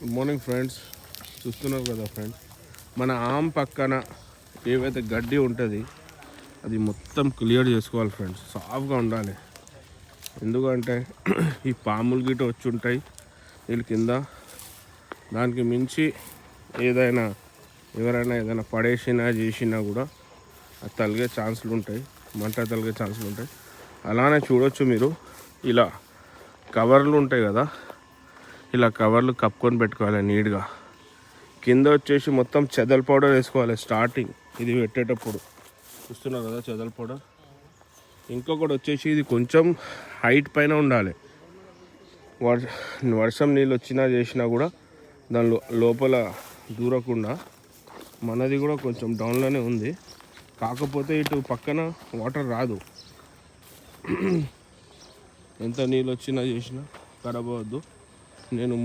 Good morning friends. చూస్తున్నారు కదా friends, మన ఆమ్ పక్కన ఏవైతే గడ్డి ఉంటుంది అది మొత్తం క్లియర్ చేసుకోవాలి ఫ్రెండ్స్. సాఫ్గా ఉండాలి. ఎందుకంటే ఈ పాములు గిట్ట వచ్చి ఉంటాయి వీళ్ళ కింద. దానికి మించి ఎవరైనా ఏదైనా పడేసినా చేసినా కూడా అది తలిగే ఛాన్సులు ఉంటాయి, మంట తలిగే ఛాన్సులు ఉంటాయి. అలానే చూడొచ్చు మీరు, ఇలా కవర్లు ఉంటాయి కదా, ఇలా కవర్లు కప్పుకొని పెట్టుకోవాలి నీట్గా. కింద వచ్చేసి మొత్తం చెదల పౌడర్ వేసుకోవాలి స్టార్టింగ్ ఇది పెట్టేటప్పుడు. చూస్తున్నారు కదా చెదల పౌడర్. ఇంకొకటి వచ్చేసి ఇది కొంచెం హైట్ పైన ఉండాలి. వర్షం నీళ్ళు వచ్చినా చేసినా కూడా దాని లోపల దూరకుండా. మనది కూడా కొంచెం డౌన్లోనే ఉంది, కాకపోతే ఇటు పక్కన వాటర్ రాదు. ఎంత నీళ్ళు వచ్చినా చేసినా ఖరాబ్ అవ్వద్దు. నేను